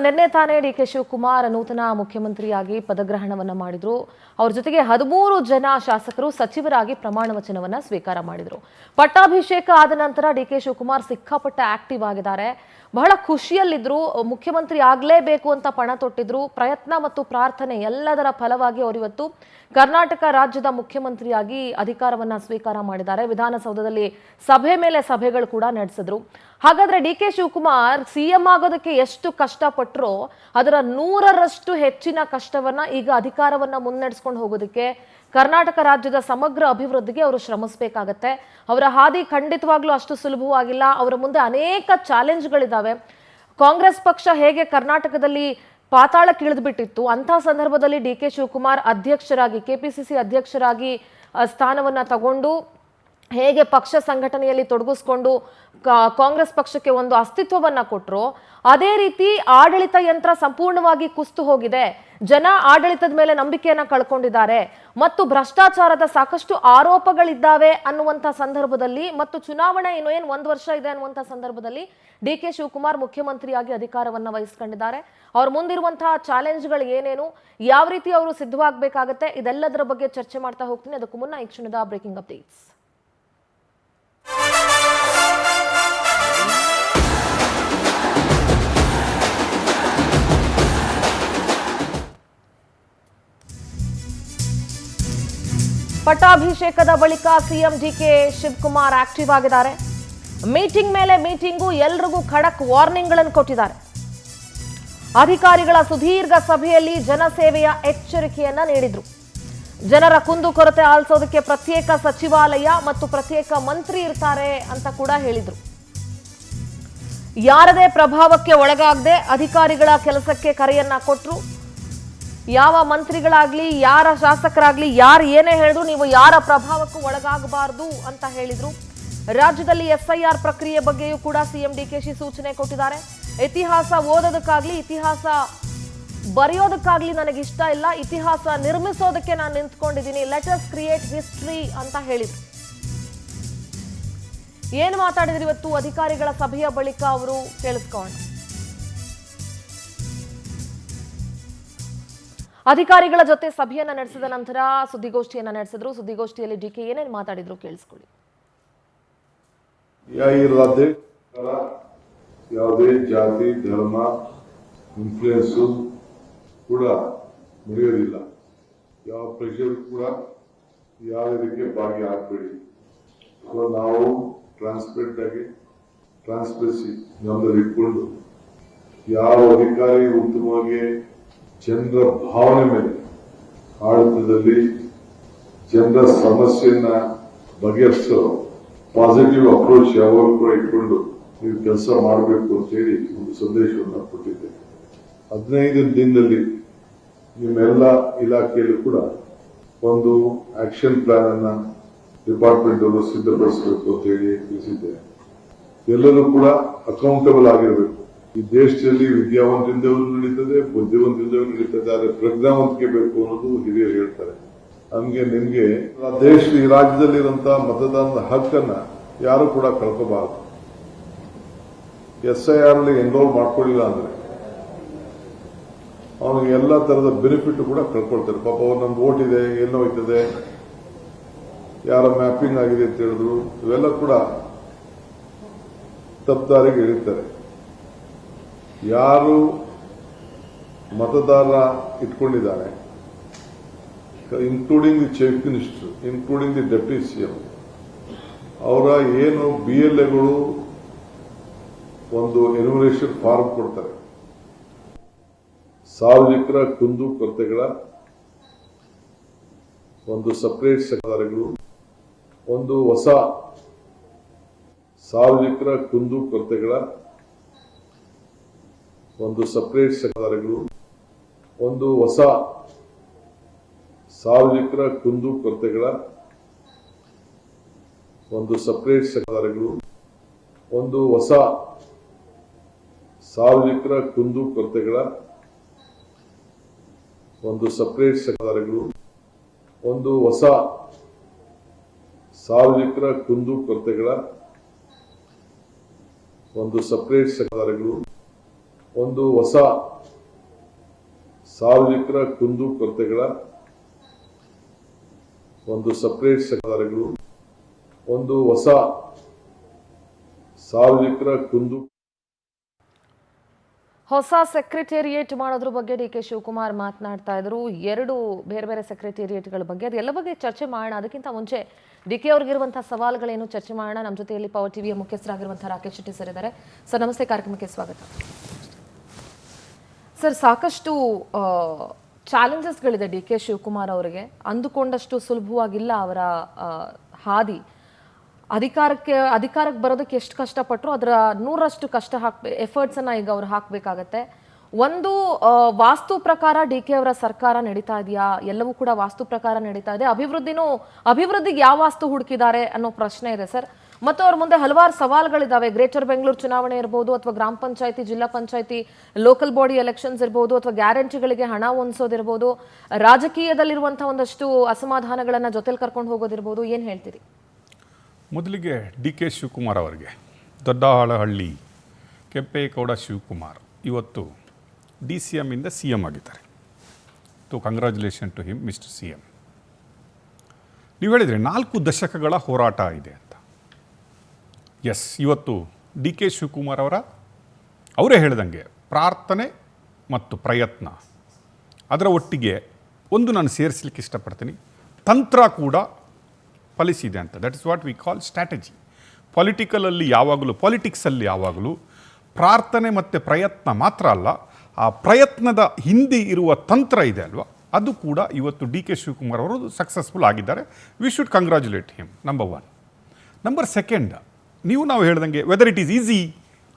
ನಿನ್ನೆ ತಾನೇ ಡಿಕೆ ಶಿವಕುಮಾರ್ ನೂತನ ಮುಖ್ಯಮಂತ್ರಿಯಾಗಿ ಪದಗ್ರಹಣವನ್ನ ಮಾಡಿದ್ರು. ಅವರ ಜೊತೆಗೆ 13 ಜನ ಶಾಸಕರು ಸಚಿವರಾಗಿ ಪ್ರಮಾಣ ವಚನವನ್ನ ಸ್ವೀಕಾರ ಮಾಡಿದ್ರು. ಪಟ್ಟಾಭಿಷೇಕ ಆದ ನಂತರ ಡಿಕೆ ಶಿವಕುಮಾರ್ ಸಿಕ್ಕಾಪಟ್ಟೆ ಆಕ್ಟಿವ್ ಆಗಿದ್ದಾರೆ. ಬಹಳ ಖುಷಿಯಲ್ಲಿದ್ರು. ಮುಖ್ಯಮಂತ್ರಿ ಆಗಲೇಬೇಕು ಅಂತ ಪಣ ತೊಟ್ಟಿದ್ರು. ಪ್ರಯತ್ನ ಮತ್ತು ಪ್ರಾರ್ಥನೆ ಎಲ್ಲದರ ಫಲವಾಗಿ ಅವರು ಇವತ್ತು ಕರ್ನಾಟಕ ರಾಜ್ಯದ ಮುಖ್ಯಮಂತ್ರಿಯಾಗಿ ಅಧಿಕಾರವನ್ನ ಸ್ವೀಕಾರ ಮಾಡಿದ್ದಾರೆ. ವಿಧಾನಸೌಧದಲ್ಲಿ ಸಭೆ ಮೇಲೆ ಸಭೆಗಳು ಕೂಡ ನಡೆಸಿದ್ರು. ಹಾಗಾದ್ರೆ ಡಿಕೆ ಶಿವಕುಮಾರ್ ಸಿಎಂ ಆಗೋದಕ್ಕೆ ಎಷ್ಟು ಕಷ್ಟಪಟ್ಟರೋ ಅದರ 100ರಷ್ಟು ಹೆಚ್ಚಿನ ಕಷ್ಟವನ್ನ ಈಗ ಅಧಿಕಾರವನ್ನ ಮುನ್ನಡೆಸ್ಕೊಂಡು ಹೋಗೋದಕ್ಕೆ, ಕರ್ನಾಟಕ ರಾಜ್ಯದ ಸಮಗ್ರ ಅಭಿವೃದ್ಧಿಗೆ ಅವರು ಶ್ರಮಿಸಬೇಕಾಗತ್ತೆ. ಅವರ ಹಾದಿ ಖಂಡಿತವಾಗ್ಲೂ ಅಷ್ಟು ಸುಲಭವಾಗಿಲ್ಲ. ಅವರ ಮುಂದೆ ಅನೇಕ ಚಾಲೆಂಜ್ಗಳಿದ್ದಾವೆ. ಕಾಂಗ್ರೆಸ್ ಪಕ್ಷ ಹೇಗೆ ಕರ್ನಾಟಕದಲ್ಲಿ ಪಾತಾಳಕ್ಕಿಳಿದು ಬಿಟ್ಟಿತ್ತು, ಅಂತಹ ಸಂದರ್ಭದಲ್ಲಿ ಡಿಕೆ ಶಿವಕುಮಾರ್ ಅಧ್ಯಕ್ಷರಾಗಿ, ಕೆಪಿಸಿಸಿ ಅಧ್ಯಕ್ಷರಾಗಿ ಸ್ಥಾನವನ್ನ ತಗೊಂಡು ಹೇಗೆ ಪಕ್ಷ ಸಂಘಟನೆಯಲ್ಲಿ ತೊಡಗಿಸ್ಕೊಂಡು ಕಾಂಗ್ರೆಸ್ ಪಕ್ಷಕ್ಕೆ ಒಂದು ಅಸ್ತಿತ್ವವನ್ನ ಕೊಟ್ಟರು, ಅದೇ ರೀತಿ ಆಡಳಿತ ಯಂತ್ರ ಸಂಪೂರ್ಣವಾಗಿ ಕುಸಿದು ಹೋಗಿದೆ. ಜನ ಆಡಳಿತದ ಮೇಲೆ ನಂಬಿಕೆಯನ್ನ ಕಳ್ಕೊಂಡಿದ್ದಾರೆ ಮತ್ತು ಭ್ರಷ್ಟಾಚಾರದ ಸಾಕಷ್ಟು ಆರೋಪಗಳಿದ್ದಾವೆ ಅನ್ನುವಂಥ ಸಂದರ್ಭದಲ್ಲಿ ಮತ್ತು ಚುನಾವಣೆ ಏನು 1 ವರ್ಷ ಇದೆ ಅನ್ನುವಂಥ ಸಂದರ್ಭದಲ್ಲಿ ಡಿಕೆ ಶಿವಕುಮಾರ್ ಮುಖ್ಯಮಂತ್ರಿಯಾಗಿ ಅಧಿಕಾರವನ್ನ ವಹಿಸ್ಕೊಂಡಿದ್ದಾರೆ. ಅವ್ರ ಮುಂದಿರುವಂತಹ ಚಾಲೆಂಜ್ಗಳು ಏನೇನು, ಯಾವ ರೀತಿ ಅವರು ಸಿದ್ಧವಾಗಬೇಕಾಗತ್ತೆ, ಇದೆಲ್ಲದರ ಬಗ್ಗೆ ಚರ್ಚೆ ಮಾಡ್ತಾ ಹೋಗ್ತೀನಿ. ಅದಕ್ಕೂ ಮುನ್ನ ಈ ಕ್ಷಣದ ಬ್ರೇಕಿಂಗ್ ಅಪ್ಡೇಟ್ಸ್. ಪಟ್ಟಾಭಿಷೇಕದ ಬಳಿಕ ಸಿಎಂ ಡಿಕೆ ಶಿವಕುಮಾರ್ ಆಕ್ಟಿವ್ ಆಗಿದ್ದಾರೆ. ಮೀಟಿಂಗ್ ಮೇಲೆ ಮೀಟಿಂಗು, ಎಲ್ರಿಗೂ ಖಡಕ್ ವಾರ್ನಿಂಗ್ಗಳನ್ನು ಕೊಟ್ಟಿದ್ದಾರೆ. ಅಧಿಕಾರಿಗಳ ಸುದೀರ್ಘ ಸಭೆಯಲ್ಲಿ ಜನಸೇವೆಯ ಎಚ್ಚರಿಕೆಯನ್ನ ನೀಡಿದ್ರು. ಜನರ ಕುಂದುಕೊರತೆ ಆಲಿಸೋದಕ್ಕೆ ಪ್ರತ್ಯೇಕ ಸಚಿವಾಲಯ ಮತ್ತು ಪ್ರತ್ಯೇಕ ಮಂತ್ರಿ ಇರ್ತಾರೆ ಅಂತ ಕೂಡ ಹೇಳಿದ್ರು. ಯಾರದೇ ಪ್ರಭಾವಕ್ಕೆ ಒಳಗಾಗದೆ ಅಧಿಕಾರಿಗಳ ಕೆಲಸಕ್ಕೆ ಕರೆಯನ್ನ ಕೊಟ್ರು. ಯಾವ ಮಂತ್ರಿಗಳಾಗ್ಲಿ, ಯಾರ ಶಾಸಕರಾಗ್ಲಿ, ಯಾರು ಏನೇ ಹೇಳಿದ್ರು ನೀವು ಯಾರ ಪ್ರಭಾವಕ್ಕೂ ಒಳಗಾಗಬಾರದು ಅಂತ ಹೇಳಿದ್ರು. ರಾಜ್ಯದಲ್ಲಿ SIR ಪ್ರಕ್ರಿಯೆ ಬಗ್ಗೆಯೂ ಕೂಡ ಸಿಎಂ ಡಿಕೆಶಿ ಸೂಚನೆ ಕೊಟ್ಟಿದ್ದಾರೆ. ಇತಿಹಾಸ ಓದೋದಕ್ಕಾಗ್ಲಿ, ಇತಿಹಾಸ ಬರೆಯೋದಕ್ಕಾಗ್ಲಿ ನನಗಿಷ್ಟ ಇಲ್ಲ, ಇತಿಹಾಸ ನಿರ್ಮಿಸೋದಕ್ಕೆ ನಾನು ನಿಂತ್ಕೊಂಡಿದ್ದೀನಿ, ಲೆಟ್ ಅಸ್ ಕ್ರಿಯೇಟ್ ಹಿಸ್ಟ್ರಿ ಅಂತ ಹೇಳಿದ್ರು. ಏನು ಮಾತಾಡಿದ್ರು ಇವತ್ತು ಅಧಿಕಾರಿಗಳ ಸಭೆಯ ಬಳಿಕ ಅವರು, ಕೇಳಿಸ್ಕೊಳ್ಳೋಣ. ಅಧಿಕಾರಿಗಳ ಜೊತೆ ಸಭೆಯನ್ನ ನಡೆಸಿದ ನಂತರ ಸುದ್ದಿಗೋಷ್ಠಿಯನ್ನ ನಡೆಸಿದ್ರು. ಸುದ್ದಿಗೋಷ್ಠಿಯಲ್ಲಿ ಡಿಕೆ ಏನೇನು ಮಾತಾಡಿದ್ರು ಕೇಳಿಸ್ಕೊಳ್ಳಿ. ಯಾವುದೇ ಜಾತಿ ಧರ್ಮ ಇನ್ಫ್ಲೂಯೆನ್ಸು ಕೂಡ ನಡೆಯೋದಿಲ್ಲ. ಯಾವ ಪ್ರೆಷರ್ ಕೂಡ ಯಾವುದಕ್ಕೆ ಭಾಗಿಯಾಗಬೇಡಿ. ನಾವು ಟ್ರಾನ್ಸ್ಪರೆಂಟ್ ಆಗಿ ಟ್ರಾನ್ಸ್ಪರೆನ್ಸಿ ನಮ್ಮಲ್ಲಿ ಇಟ್ಕೊಂಡು ಯಾವ ಅಧಿಕಾರಿ ಉತ್ತಮವಾಗಿ ಜನರ ಭಾವನೆ ಮೇಲೆ ಆಡಳಿತದಲ್ಲಿ ಜನರ ಸಮಸ್ಯೆಯನ್ನ ಬಗೆಹರಿಸೋ ಪಾಸಿಟಿವ್ ಅಪ್ರೋಚ್ ಯಾವಾಗಲೂ ಕೂಡ ಇಟ್ಕೊಂಡು ನೀವು ಕೆಲಸ ಮಾಡಬೇಕು ಅಂತ ಹೇಳಿ ಒಂದು ಸಂದೇಶವನ್ನು ಕೊಟ್ಟಿದ್ದೆ. 15 ದಿನದಲ್ಲಿ ನಿಮ್ಮೆಲ್ಲ ಇಲಾಖೆಯಲ್ಲೂ ಕೂಡ ಒಂದು ಆಕ್ಷನ್ ಪ್ಲಾನ್ ಅನ್ನ ಡಿಪಾರ್ಟ್ಮೆಂಟ್ ಅವರು ಸಿದ್ಧಪಡಿಸಬೇಕು ಅಂತ ಹೇಳಿ ತಿಳಿಸಿದ್ದೆ. ಎಲ್ಲರೂ ಕೂಡ ಅಕೌಂಟಬಲ್ ಆಗಿರಬೇಕು. ಈ ದೇಶದಲ್ಲಿ ವಿದ್ಯಾವಂತರಿಂದವೂ ನಡೀತದೆ, ಬುದ್ಧಿವಂತರಿಂದವೂ ನಡೀತದೆ, ಆದರೆ ಪ್ರಜ್ಞಾವಂತಿಕೆ ಬೇಕು ಅನ್ನೋದು ಹಿರಿಯರು ಹೇಳ್ತಾರೆ. ನಮ್ಗೆ ನಿಮ್ಗೆ ಈ ರಾಜ್ಯದಲ್ಲಿರುವಂತಹ ಮತದಾನದ ಹಕ್ಕನ್ನ ಯಾರು ಕೂಡ ಕಳ್ಕೋಬಾರದು. SIR ಅಲ್ಲಿ ಎನ್ರೋಲ್ ಮಾಡ್ಕೊಳ್ಳಿಲ್ಲ ಅಂದ್ರೆ ಅವನಿಗೆ ಎಲ್ಲ ತರದ ಬೆನಿಫಿಟ್ ಕೂಡ ಕಳ್ಕೊಳ್ತಾರೆ. ಪಾಪ ಅವ್ರು ನಮ್ದು ಓಟ್ ಇದೆ, ಎಲ್ಲೋ ಹೋಯ್ತದೆ, ಯಾರ ಮ್ಯಾಪಿಂಗ್ ಆಗಿದೆ ಅಂತ ಹೇಳಿದ್ರು, ಇವೆಲ್ಲ ಕೂಡ ತಪ್ಪದಾರಿಗೆ ಇಳಿತಾರೆ. ಯಾರು ಮತದಾರ ಇಟ್ಕೊಂಡಿದ್ದಾನೆ, including the chief minister, including the deputy CM, ಅವರ ಏನು BLAಗಳು ಒಂದು ಎನ್ಯುಮರೇಷನ್ ಫಾರ್ಮ್ ಕೊಡ್ತಾರೆ. ಸಾರ್ವಜನಿಕರ ಕುಂದು ಕೊರತೆಗಳ ಒಂದು ಸಪರೇಟ್ ಸೆಕ್ಟರ್ಗಳು, ಒಂದು ಹೊಸ ಸಾರ್ವಜನಿಕರ ಕುಂದು ಕೊರತೆಗಳ ಒಂದು ಸಪರೇಟ್ ಸೆಕ್ಟರ್ಗಳು, ಒಂದು ಹೊಸ ಸಾರ್ವಜನಿಕರ ಕುಂದು ಕೊರತೆಗಳ ಒಂದು ಸಪರೇಟ್ ಸೆಕ್ಟರ್ಗಳು, ಒಂದು ಹೊಸ ಸಾರ್ವಜನಿಕರ ಕುಂದು ಕೊರತೆಗಳ ಒಂದು ಸಪರೇಟ್ ಸೆಕ್ಟರ್ಗಳು, ಒಂದು ಹೊಸ ಸಾರ್ವಜನಿಕರ ಕುಂದು ಕೊರತೆಗಳ ಒಂದು ಸಪರೇಟ್ ಸೆಕ್ಟರ್ಗಳು, ಒಂದು ಹೊಸ ಸಾರ್ವಜನಿಕರ ಕುಂದುಕೊರತೆಗಳ ಒಂದು ಸಪರೇಟ್ ಸೆಕ್ರೆಟರಿಗಳು, ಒಂದು ಹೊಸ ಸಾರ್ವಜನಿಕರ ಹೊಸ ಸೆಕ್ರೆಟೇರಿಯೇಟ್ ಮಾಡೋದ್ರ ಬಗ್ಗೆ ಡಿ ಕೆ ಶಿವಕುಮಾರ್ ಮಾತನಾಡ್ತಾ ಇದ್ರು. 2 ಬೇರೆ ಬೇರೆ ಸೆಕ್ರೆಟೇರಿಯೇಟ್ಗಳ ಬಗ್ಗೆ ಅದೆಲ್ಲ ಬಗ್ಗೆ ಚರ್ಚೆ ಮಾಡೋಣ. ಅದಕ್ಕಿಂತ ಮುಂಚೆ ಡಿ ಕೆ ಅವ್ರಿಗಿರುವಂತಹ ಸವಾಲುಗಳೇನು ಚರ್ಚೆ ಮಾಡೋಣ. ನಮ್ಮ ಜೊತೆಯಲ್ಲಿ ಪವರ್ ಟಿವಿಯ ಮುಖ್ಯಸ್ಥರಾಗಿರುವಂತಹ ರಾಕೇಶ್ ಶೆಟ್ಟಿ ಸರ್ ಇದ್ದಾರೆ. ಸರ್ ನಮಸ್ತೆ, ಕಾರ್ಯಕ್ರಮಕ್ಕೆ ಸ್ವಾಗತ. ಸರ್, ಸಾಕಷ್ಟು ಚಾಲೆಂಜಸ್ಗಳಿದೆ ಡಿ ಕೆ ಶಿವಕುಮಾರ್ ಅವರಿಗೆ. ಅಂದುಕೊಂಡಷ್ಟು ಸುಲಭವಾಗಿಲ್ಲ ಅವರ ಹಾದಿ. ಅಧಿಕಾರಕ್ಕೆ ಬರೋದಕ್ಕೆ ಎಷ್ಟು ಕಷ್ಟಪಟ್ಟರು ಅದರ 100ರಷ್ಟು ಕಷ್ಟ ಎಫರ್ಟ್ಸ್ ಅನ್ನ ಈಗ ಅವ್ರು ಹಾಕಬೇಕಾಗತ್ತೆ. ಒಂದು ವಾಸ್ತು ಪ್ರಕಾರ ಡಿ ಕೆ ಅವರ ಸರ್ಕಾರ ನಡೀತಾ ಇದೆಯಾ? ಎಲ್ಲವೂ ಕೂಡ ವಾಸ್ತು ಪ್ರಕಾರ ನಡೀತಾ ಇದೆ. ಅಭಿವೃದ್ಧಿಗೆ ಯಾವ ವಾಸ್ತು ಹುಡುಕಿದ್ದಾರೆ ಅನ್ನೋ ಪ್ರಶ್ನೆ ಇದೆ ಸರ್. ಮತ್ತು ಅವ್ರ ಮುಂದೆ ಹಲವಾರು ಸವಾಲುಗಳಿದ್ದಾವೆ. ಗ್ರೇಟರ್ ಬೆಂಗಳೂರು ಚುನಾವಣೆ ಇರ್ಬೋದು, ಅಥವಾ ಗ್ರಾಮ ಪಂಚಾಯತಿ, ಜಿಲ್ಲಾ ಪಂಚಾಯತಿ, ಲೋಕಲ್ ಬಾಡಿ ಎಲೆಕ್ಷನ್ಸ್ ಇರ್ಬೋದು, ಅಥವಾ ಗ್ಯಾರಂಟಿಗಳಿಗೆ ಹಣ ಹೊಂದಿಸೋದಿರ್ಬೋದು, ರಾಜಕೀಯದಲ್ಲಿರುವಂತಹ ಒಂದಷ್ಟು ಅಸಮಾಧಾನಗಳನ್ನ ಜೊತೆಲಿ ಕರ್ಕೊಂಡು ಹೋಗೋದಿರ್ಬೋದು. ಏನ್ ಹೇಳ್ತೀರಿ? ಮೊದಲಿಗೆ ಡಿ ಕೆ ಶಿವಕುಮಾರ್ ಅವರಿಗೆ, ದೊಡ್ಡಹಾಳಹಳ್ಳಿ ಕೆಂಪೇಗೌಡ ಶಿವಕುಮಾರ್ ಇವತ್ತು DCM ಇಂದ CM ಆಗಿದ್ದಾರೆ. Congratulation to him mister CM. ನೀವು ಹೇಳಿದರೆ 4 ದಶಕಗಳ ಹೋರಾಟ ಇದೆ ಅಂತ. ಎಸ್, ಇವತ್ತು ಡಿ ಕೆ ಶಿವಕುಮಾರ್ ಅವರೇ ಹೇಳಿದಂಗೆ ಪ್ರಾರ್ಥನೆ ಮತ್ತು ಪ್ರಯತ್ನ, ಅದರ ಒಟ್ಟಿಗೆ ಒಂದು ನಾನು ಸೇರಿಸಲಿಕ್ಕೆ ಇಷ್ಟಪಡ್ತೀನಿ, ತಂತ್ರ ಕೂಡ ಫಲಿಸಿದೆ ಅಂತ. That is what we call strategy. ಪಾಲಿಟಿಕ್ಸಲ್ಲಿ ಯಾವಾಗಲೂ ಪ್ರಾರ್ಥನೆ ಮತ್ತು ಪ್ರಯತ್ನ ಮಾತ್ರ ಅಲ್ಲ, ಆ ಪ್ರಯತ್ನದ ಹಿಂದೆ ಇರುವ ತಂತ್ರ ಇದೆ ಅಲ್ವಾ, ಅದು ಕೂಡ ಇವತ್ತು ಡಿ ಕೆ ಶಿವಕುಮಾರ್ ಅವರು ಸಕ್ಸಸ್ಫುಲ್ ಆಗಿದ್ದಾರೆ. We should congratulate him, number 1. Number 2, ನಾವು ಹೇಳ್ದಂಗೆ ವೆದರ್ ಇಟ್ ಈಸ್ ಈಸಿ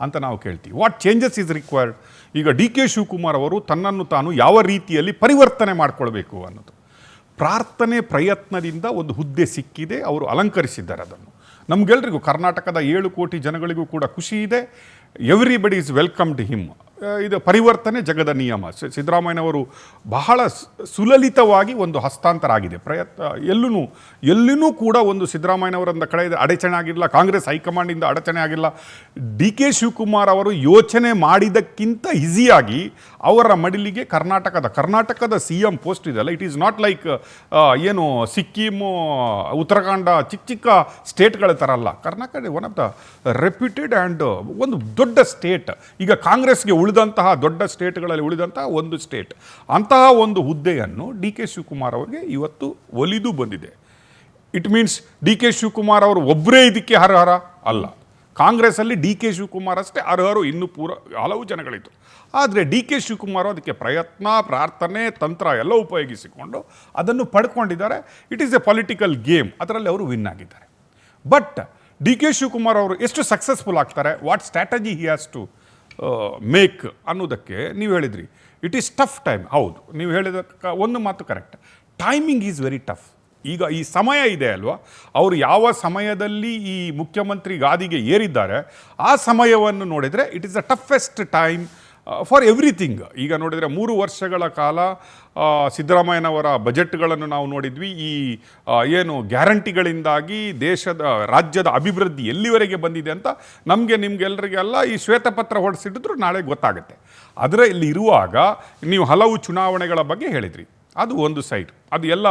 ಅಂತ ನಾವು ಕೇಳ್ತೀವಿ. What changes is required. ಈಗ ಡಿ ಕೆ ಶಿವಕುಮಾರ್ ಅವರು ತನ್ನನ್ನು ತಾನು ಯಾವ ರೀತಿಯಲ್ಲಿ ಪರಿವರ್ತನೆ ಮಾಡಿಕೊಳ್ಬೇಕು ಅನ್ನೋದು. ಪ್ರಾರ್ಥನೆ ಪ್ರಯತ್ನದಿಂದ ಒಂದು ಹುದ್ದೆ ಸಿಕ್ಕಿದೆ, ಅವರು ಅಲಂಕರಿಸಿದ್ದಾರೆ ಅದನ್ನು. ನಮಗೆಲ್ಲರಿಗೂ, ಕರ್ನಾಟಕದ 7 ಕೋಟಿ ಜನಗಳಿಗೂ ಕೂಡ ಖುಷಿ ಇದೆ. Everybody is welcomed him. ಇದು ಪರಿವರ್ತನೆ ಜಗದ ನಿಯಮ. ಸಿದ್ದರಾಮಯ್ಯನವರು ಬಹಳ ಸುಲಲಿತವಾಗಿ ಒಂದು ಹಸ್ತಾಂತರ ಆಗಿದೆ. ಎಲ್ಲಿನೂ ಕೂಡ ಒಂದು ಸಿದ್ದರಾಮಯ್ಯನವರಿಂದ ಕಡೆ ಅಡಚಣೆ ಆಗಿಲ್ಲ, ಕಾಂಗ್ರೆಸ್ ಹೈಕಮಾಂಡಿಂದ ಅಡಚಣೆ ಆಗಿಲ್ಲ. ಡಿ ಕೆ ಶಿವಕುಮಾರ್ ಅವರು ಯೋಚನೆ ಮಾಡಿದ್ದಕ್ಕಿಂತ ಈಸಿಯಾಗಿ ಅವರ ಮಡಿಲಿಗೆ ಕರ್ನಾಟಕದ CM ಪೋಸ್ಟ್ ಇದೆಯಲ್ಲ, ಇಟ್ ಈಸ್ ನಾಟ್ ಲೈಕ್ ಏನು ಸಿಕ್ಕಿಮು, ಉತ್ತರಾಖಂಡ ಚಿಕ್ಕ ಸ್ಟೇಟ್ಗಳ ಥರ ಅಲ್ಲ. Karnataka one of the reputed and ಒಂದು ದೊಡ್ಡ ಸ್ಟೇಟ್. ಈಗ ಕಾಂಗ್ರೆಸ್ಗೆ ಉಳಿದಂತಹ ದೊಡ್ಡ ಸ್ಟೇಟ್ಗಳಲ್ಲಿ ಉಳಿದಂತಹ ಒಂದು ಸ್ಟೇಟ್. ಅಂತಹ ಒಂದು ಹುದ್ದೆಯನ್ನು ಡಿ ಕೆ ಶಿವಕುಮಾರ್ ಅವರಿಗೆ ಇವತ್ತು ಒಲಿದು ಬಂದಿದೆ. It means D K Shivakumar ಅವರು ಒಬ್ಬರೇ ಇದಕ್ಕೆ ಅರ್ಹರ ಅಲ್ಲ. ಕಾಂಗ್ರೆಸ್ಸಲ್ಲಿ ಡಿ ಕೆ ಶಿವಕುಮಾರ್ ಅಷ್ಟೇ ಅರ್ಹರು, ಇನ್ನೂ ಹಲವು ಜನಗಳಿತ್ತು. ಆದರೆ ಡಿ ಕೆ ಶಿವಕುಮಾರ್ ಅದಕ್ಕೆ ಪ್ರಯತ್ನ, ಪ್ರಾರ್ಥನೆ, ತಂತ್ರ ಎಲ್ಲ ಉಪಯೋಗಿಸಿಕೊಂಡು ಅದನ್ನು ಪಡ್ಕೊಂಡಿದ್ದಾರೆ. It is a political game, ಅದರಲ್ಲಿ ಅವರು ವಿನ್ ಆಗಿದ್ದಾರೆ. ಬಟ್ ಡಿ ಕೆ ಶಿವಕುಮಾರ್ ಅವರು ಎಷ್ಟು ಸಕ್ಸಸ್ಫುಲ್ ಆಗ್ತಾರೆ, what strategy he has to make ಅನ್ನೋದಕ್ಕೆ ನೀವು ಹೇಳಿದ್ರಿ, ಇಟ್ ಈಸ್ ಟಫ್ ಟೈಮ್. ಹೌದು, ನೀವು ಹೇಳಿದ ಒಂದು ಮಾತು correct. Timing is very tough. ಈಗ ಈ ಸಮಯ ಇದೆ ಅಲ್ವಾ, ಅವರು ಯಾವ ಸಮಯದಲ್ಲಿ ಈ ಮುಖ್ಯಮಂತ್ರಿ ಗಾದಿಗೆ ಏರಿದ್ದಾರೆ ಆ ಸಮಯವನ್ನು ನೋಡಿದರೆ it is the toughest time for everything. ಈಗ ನೋಡಿದರೆ 3 ವರ್ಷಗಳ ಕಾಲ ಸಿದ್ದರಾಮಯ್ಯನವರ ಬಜೆಟ್ಗಳನ್ನು ನಾವು ನೋಡಿದ್ವಿ. ಈ ಏನು ಗ್ಯಾರಂಟಿಗಳಿಂದಾಗಿ ರಾಜ್ಯದ ಅಭಿವೃದ್ಧಿ ಎಲ್ಲಿವರೆಗೆ ಬಂದಿದೆ ಅಂತ ನಿಮಗೆಲ್ಲರಿಗೆಲ್ಲ ಈ ಶ್ವೇತಪತ್ರ ಹೊರಡಿಸಿದ್ರು ನಾಳೆ ಗೊತ್ತಾಗುತ್ತೆ. ಅದರಲ್ಲಿ ಇರುವಾಗ ನೀವು ಹಲವು ಚುನಾವಣೆಗಳ ಬಗ್ಗೆ ಹೇಳಿದ್ರಿ, ಅದು ಒಂದು ಸೈಡ್. ಅದು ಎಲ್ಲ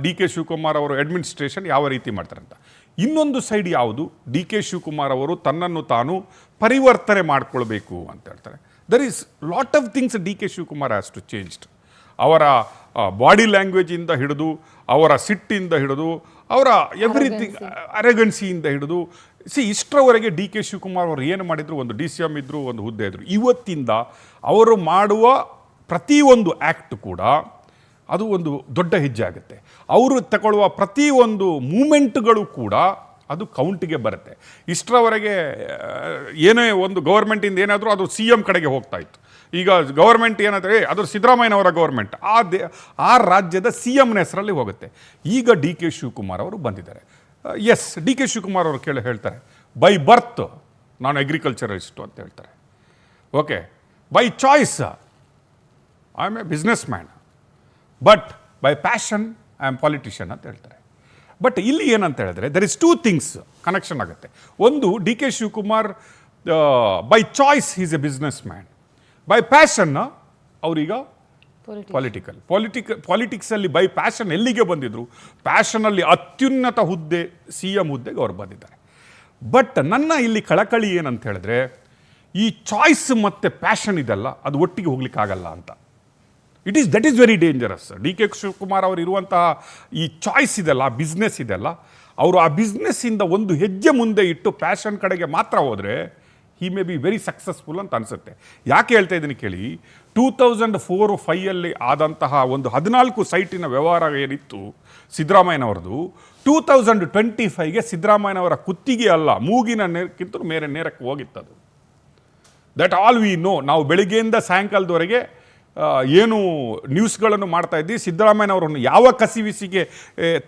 ಡಿ ಕೆ ಶಿವಕುಮಾರ್ ಅವರು ಅಡ್ಮಿನಿಸ್ಟ್ರೇಷನ್ ಯಾವ ರೀತಿ ಮಾಡ್ತಾರೆ ಅಂತ. ಇನ್ನೊಂದು ಸೈಡ್ ಯಾವುದು, ಡಿ ಕೆ ಶಿವಕುಮಾರ್ ಅವರು ತನ್ನನ್ನು ತಾನು ಪರಿವರ್ತನೆ ಮಾಡಿಕೊಳ್ಬೇಕು ಅಂತ ಹೇಳ್ತಾರೆ. There is lot of things D K Shivakumar has to changed. ಅವರ ಬಾಡಿ ಲ್ಯಾಂಗ್ವೇಜಿಂದ ಹಿಡಿದು, ಅವರ ಸಿಟ್ಟಿಂದ ಹಿಡಿದು, ಅವರ ಎವ್ರಿಥಿಂಗ್, ಅರೆಗನ್ಸಿಯಿಂದ ಹಿಡಿದು, ಇಷ್ಟರವರೆಗೆ ಡಿ ಕೆ ಶಿವಕುಮಾರ್ ಅವರು ಏನು ಮಾಡಿದ್ರು, ಒಂದು DCM ಇದ್ದರು, ಒಂದು ಹುದ್ದೆ ಇದ್ದರು. ಇವತ್ತಿಂದ ಅವರು ಮಾಡುವ ಪ್ರತಿಯೊಂದು ಆ್ಯಕ್ಟ್ ಕೂಡ ಅದು ಒಂದು ದೊಡ್ಡ ಹೆಜ್ಜೆ ಆಗುತ್ತೆ. ಅವರು ತಗೊಳ್ಳುವ ಪ್ರತಿಯೊಂದು ಮೂಮೆಂಟ್ಗಳು ಕೂಡ ಅದು ಕೌಂಟಿಗೆ ಬರುತ್ತೆ. ಇಷ್ಟರವರೆಗೆ ಏನೇ ಒಂದು ಗೌರ್ಮೆಂಟಿಂದ ಏನಾದರೂ ಅದು CM ಕಡೆಗೆ ಹೋಗ್ತಾ ಇತ್ತು. ಈಗ ಗೌರ್ಮೆಂಟ್ ಏನಾದರೆ ಅದು ಸಿದ್ದರಾಮಯ್ಯನವರ ಗೌರ್ಮೆಂಟ್, ಆ ರಾಜ್ಯದ CMನ ಹೆಸರಲ್ಲಿ ಹೋಗುತ್ತೆ. ಈಗ ಡಿ ಕೆ ಶಿವಕುಮಾರ್ ಅವರು ಬಂದಿದ್ದಾರೆ. ಎಸ್, ಡಿ ಕೆ ಶಿವಕುಮಾರ್ ಅವರು ಹೇಳ್ತಾರೆ, ಬೈ ಬರ್ತ್ ನಾನು ಅಗ್ರಿಕಲ್ಚರಿಸ್ಟು ಅಂತ ಹೇಳ್ತಾರೆ. Okay, by choice I am A business man, but by passion I am politician ಅಂತ ಹೇಳ್ತಾರೆ. ಬಟ್ ಇಲ್ಲಿ ಏನಂತ ಹೇಳಿದ್ರೆ ದರ್ ಇಸ್ 2 ಥಿಂಗ್ಸ್ ಕನೆಕ್ಷನ್ ಆಗುತ್ತೆ. ಒಂದು, D K Shivakumar by choice is a businessman. By ಪ್ಯಾಷನ್ನ ಅವರೀಗ ಪಾಲಿಟಿಕ್ಸಲ್ಲಿ ಬೈ ಪ್ಯಾಷನ್ ಎಲ್ಲಿಗೆ ಬಂದಿದ್ರು? ಪ್ಯಾಷನಲ್ಲಿ ಅತ್ಯುನ್ನತ ಹುದ್ದೆ CM ಹುದ್ದೆಗೆ ಅವ್ರು ಬಂದಿದ್ದಾರೆ. ಬಟ್ ನನ್ನ ಇಲ್ಲಿ ಕಳಕಳಿ ಏನಂತ ಹೇಳಿದ್ರೆ, ಈ ಚಾಯ್ಸ್ ಮತ್ತು ಪ್ಯಾಷನ್ ಇದೆಲ್ಲ ಅದು ಒಟ್ಟಿಗೆ ಹೋಗ್ಲಿಕ್ಕಾಗಲ್ಲ ಅಂತ. That is very dangerous. DK Shivakumar ಅವರು ಇರುವಂತಹ ಈ ಚಾಯ್ಸ್ ಇದೆಲ್ಲ, ಬಿಸ್ನೆಸ್ ಇದೆಲ್ಲ, ಅವರು ಆ ಬಿಸ್ನೆಸ್ಸಿಂದ ಒಂದು ಹೆಜ್ಜೆ ಮುಂದೆ ಇಟ್ಟು ಪ್ಯಾಷನ್ ಕಡೆಗೆ ಮಾತ್ರ ಹೋದರೆ ಹಿ ಮೇ ಬಿ ವೆರಿ ಸಕ್ಸಸ್ಫುಲ್ ಅಂತ ಅನಿಸುತ್ತೆ. ಯಾಕೆ ಹೇಳ್ತಾ ಇದ್ದೀನಿ ಕೇಳಿ, 2004-05 ಆದಂತಹ ಒಂದು 14 ಸೈಟಿನ ವ್ಯವಹಾರ ಏನಿತ್ತು ಸಿದ್ದರಾಮಯ್ಯನವರದು, 2025ಗೆ ಸಿದ್ದರಾಮಯ್ಯನವರ ಕುತ್ತಿಗೆ ಅಲ್ಲ, ಮೂಗಿನ ನೇರಕ್ಕಿಂತ ಮೇಲೆ ನೇರಕ್ಕೆ ಹೋಗಿತ್ತದು. That all we know. ನಾವು ಬೆಳಿಗ್ಗೆಯಿಂದ ಸಾಯಂಕಾಲದವರೆಗೆ ಏನು ನ್ಯೂಸ್ಗಳನ್ನು ಮಾಡ್ತಾ ಇದ್ದೀವಿ, ಸಿದ್ದರಾಮಯ್ಯನವರನ್ನು ಯಾವ ಕಸಿವಿಸಿಗೆ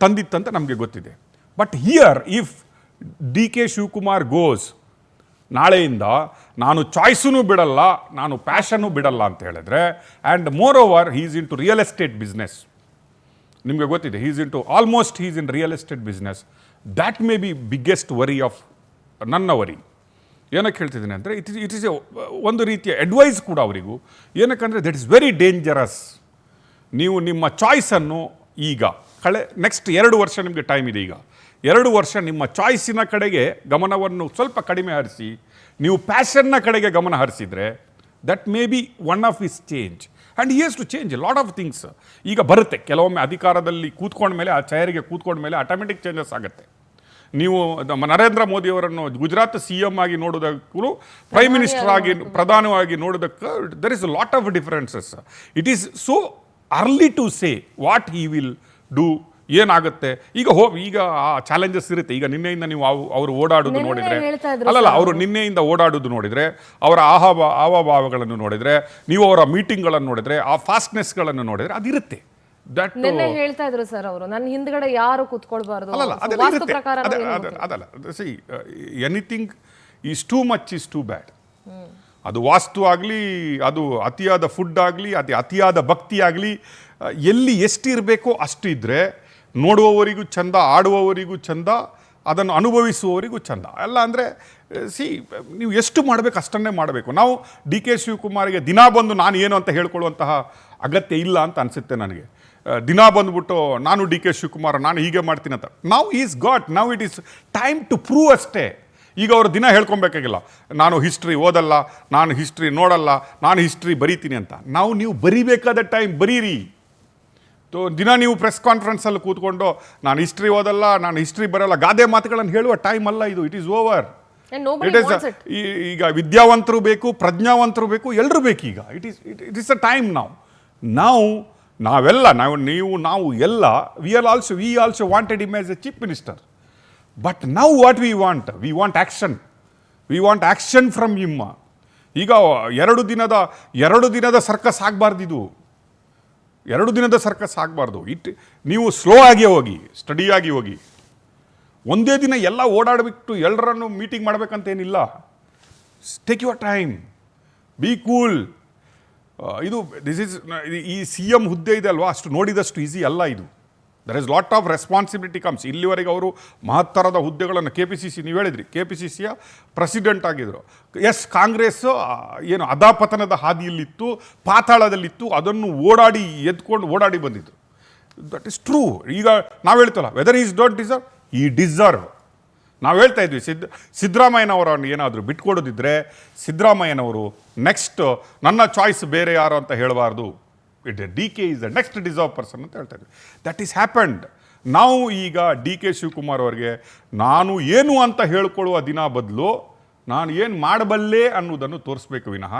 ತಂದಿತ್ತಂತ ನಮಗೆ ಗೊತ್ತಿದೆ. But here if DK Shivakumar goes, ನಾಳೆಯಿಂದ ನಾನು ಚಾಯ್ಸೂ ಬಿಡಲ್ಲ, ನಾನು ಪ್ಯಾಷನ್ನು ಬಿಡಲ್ಲ ಅಂತ ಹೇಳಿದ್ರೆ, and moreover he's into real estate business. ನಿಮಗೆ ಗೊತ್ತಿದೆ, he's in real estate business. That may be biggest worry of ನನ್ನ ವರಿ. ಏನಕ್ಕೆ ಹೇಳ್ತಿದ್ದೀನಿ ಅಂದರೆ, ಇಟ್ ಇಸ್ ಒಂದು ರೀತಿಯ ಅಡ್ವೈಸ್ ಕೂಡ ಅವರಿಗೂ. ಏನಕ್ಕಂದರೆ ದಟ್ ಇಸ್ ವೆರಿ ಡೇಂಜರಸ್. ನೀವು ನಿಮ್ಮ ಚಾಯ್ಸನ್ನು ಈಗ ನೆಕ್ಸ್ಟ್ 2 ವರ್ಷ ನಿಮಗೆ ಟೈಮ್ ಇದೆ. ಈಗ 2 ವರ್ಷ ನಿಮ್ಮ ಚಾಯ್ಸಿನ ಕಡೆಗೆ ಗಮನವನ್ನು ಸ್ವಲ್ಪ ಕಡಿಮೆ ಹರಿಸಿ, ನೀವು ಪ್ಯಾಷನ್ನ ಕಡೆಗೆ ಗಮನ ಹರಿಸಿದರೆ that may be one of his change. And he has to change lot of things. ಈಗ ಬರುತ್ತೆ, ಕೆಲವೊಮ್ಮೆ ಅಧಿಕಾರದಲ್ಲಿ ಕೂತ್ಕೊಂಡ್ಮೇಲೆ, ಆ ಚೇರಿಗೆ ಕೂತ್ಕೊಂಡ್ಮೇಲೆ ಆಟೋಮೆಟಿಕ್ ಚೇಂಜಸ್ ಆಗುತ್ತೆ. ನೀವು ನರೇಂದ್ರ ಮೋದಿಯವರನ್ನು ಗುಜರಾತ್ CM ಆಗಿ ನೋಡೋದಕ್ಕೂ ಪ್ರೈಮ್ ಮಿನಿಸ್ಟರ್ ಆಗಿ, ಪ್ರಧಾನವಾಗಿ ನೋಡೋದಕ್ಕೆ there is lot of differences. It is so early to say what he will do, ಏನಾಗುತ್ತೆ. ಈಗ ಆ ಚಾಲೆಂಜಸ್ ಇರುತ್ತೆ. ಈಗ ನಿನ್ನೆಯಿಂದ ನೀವು ಅವರು ಓಡಾಡೋದು ನೋಡಿದರೆ, ಅವರು ನಿನ್ನೆಯಿಂದ ಓಡಾಡೋದು ನೋಡಿದರೆ, ಅವರ ಹಾವಭಾವಗಳನ್ನು ನೋಡಿದರೆ, ನೀವು ಅವರ ಮೀಟಿಂಗ್ಗಳನ್ನು ನೋಡಿದರೆ, ಆ ಫಾಸ್ಟ್ನೆಸ್ಗಳನ್ನು ನೋಡಿದರೆ ಅದಿರುತ್ತೆ. ನಿನ್ನೆ ಹೇಳ್ತಾ ಇದ್ರು ಸರ್ ಅವರು, ನನ್ನ ಹಿಂದ್ಗಡೆ ಯಾರು ಕೂತ್ಕೊಳ್ಬಾರ್ದು, ಅದಲ್ಲ. C, anything is too much is too bad. ಅದು ವಾಸ್ತು ಆಗಲಿ, ಅದು ಅತಿಯಾದ ಫುಡ್ ಆಗಲಿ, ಅತಿಯಾದ ಭಕ್ತಿ ಆಗಲಿ, ಎಲ್ಲಿ ಎಷ್ಟಿರಬೇಕೋ ಅಷ್ಟು ಇದ್ದರೆ ನೋಡುವವರಿಗೂ ಚಂದ, ಆಡುವವರಿಗೂ ಚಂದ, ಅದನ್ನು ಅನುಭವಿಸುವವರಿಗೂ ಚಂದ. ಅಲ್ಲ ಅಂದರೆ ನೀವು ಎಷ್ಟು ಮಾಡಬೇಕು ಅಷ್ಟನ್ನೇ ಮಾಡಬೇಕು. ನಾವು DK ಶಿವಕುಮಾರ್ಗೆ ದಿನ ಬಂದು ನಾನು ಏನು ಅಂತ ಹೇಳ್ಕೊಳ್ಳುವಂತಹ ಅಗತ್ಯ ಇಲ್ಲ ಅಂತ ಅನಿಸುತ್ತೆ ನನಗೆ. ದಿನ ಬಂದುಬಿಟ್ಟು ನಾನು DK ಶಿವಕುಮಾರ್, ನಾನು ಹೀಗೆ ಮಾಡ್ತೀನಿ ಅಂತ. ನಾವು ಈಸ್ ಗಾಟ್, ನಾವು it is time to prove ಅಷ್ಟೇ. ಈಗ ಅವರು ದಿನ ಹೇಳ್ಕೊಬೇಕಾಗಿಲ್ಲ, ನಾನು ಹಿಸ್ಟ್ರಿ ಓದಲ್ಲ, ನಾನು ಹಿಸ್ಟ್ರಿ ನೋಡಲ್ಲ, ನಾನು ಹಿಸ್ಟ್ರಿ ಬರೀತೀನಿ ಅಂತ. ನೀವು ಬರಿಬೇಕಾದ ಟೈಮ್ ಬರೀರಿ. ದಿನ ನೀವು ಪ್ರೆಸ್ ಕಾನ್ಫರೆನ್ಸಲ್ಲಿ ಕೂತ್ಕೊಂಡು ನಾನು ಹಿಸ್ಟ್ರಿ ಓದಲ್ಲ, ನಾನು ಹಿಸ್ಟ್ರಿ ಬರಲ್ಲ, ಗಾದೆ ಮಾತುಗಳನ್ನು ಹೇಳುವ ಟೈಮ್ ಅಲ್ಲ ಇದು. It is over. ಈಗ ವಿದ್ಯಾವಂತರು ಬೇಕು, ಪ್ರಜ್ಞಾವಂತರು ಬೇಕು, ಎಲ್ಲರೂ ಬೇಕು ಈಗ. ಇಟ್ ಈಸ್ ಅ ಟೈಮ್ ನಾವೆಲ್ಲ ನಾವು ಎಲ್ಲ we also wanted him as A chief minister. But now what we want action from him. ಈಗ 2 ದಿನದ ಸರ್ಕಸ್ ಆಗಬಾರ್ದಿದು. 2 ದಿನದ ಸರ್ಕಸ್ ಆಗಬಾರ್ದು. ನೀವು ಸ್ಲೋ ಆಗಿ ಹೋಗಿ, ಸ್ಟಡಿಯಾಗಿ ಹೋಗಿ. ಒಂದೇ ದಿನ ಎಲ್ಲ ಓಡಾಡಬಿಟ್ಟು ಎಲ್ಲರನ್ನು ಮೀಟಿಂಗ್ ಮಾಡಬೇಕಂತೇನಿಲ್ಲ. Take your time, be cool. ಈ CM ಹುದ್ದೆ ಇದೆ ಅಲ್ವಾ, ಅಷ್ಟು ನೋಡಿದಷ್ಟು ಈಸಿ ಅಲ್ಲ ಇದು. There is lot of responsibility comes. ಇಲ್ಲಿವರೆಗೆ ಅವರು ಮಹತ್ತರದ ಹುದ್ದೆಗಳನ್ನು KPCC, ನೀವು ಹೇಳಿದ್ರಿ, KPCCಯ ಪ್ರೆಸಿಡೆಂಟ್ ಆಗಿದ್ದರು. ಎಸ್, ಕಾಂಗ್ರೆಸ್ ಏನು ಅಧಾಪತನದ ಹಾದಿಯಲ್ಲಿತ್ತು, ಪಾತಾಳದಲ್ಲಿತ್ತು, ಅದನ್ನು ಓಡಾಡಿ ಬಂದಿದ್ದು. That is true. ಈಗ ನಾವು ಹೇಳ್ತಲ್ಲ, whether is don't deserve, he deserve. ನಾವು ಹೇಳ್ತಾ ಇದ್ವಿ, ಸಿದ್ದರಾಮಯ್ಯನವರನ್ನು ಏನಾದರೂ ಬಿಟ್ಕೊಡೋದಿದ್ರೆ ಸಿದ್ದರಾಮಯ್ಯನವರು ನೆಕ್ಸ್ಟ್ ನನ್ನ ಚಾಯ್ಸ್ ಬೇರೆ ಯಾರು ಅಂತ ಹೇಳಬಾರ್ದು. DK is the next deserve person ಅಂತ ಹೇಳ್ತಾ ಇದ್ವಿ. That is happened. ನಾವು ಈಗ DK ಶಿವಕುಮಾರ್ ಅವರಿಗೆ ನಾನು ಏನು ಅಂತ ಹೇಳ್ಕೊಳ್ಳುವ ದಿನ ಬದಲು ನಾನು ಏನು ಮಾಡಬಲ್ಲೆ ಅನ್ನೋದನ್ನು ತೋರಿಸ್ಬೇಕು ವಿನಃ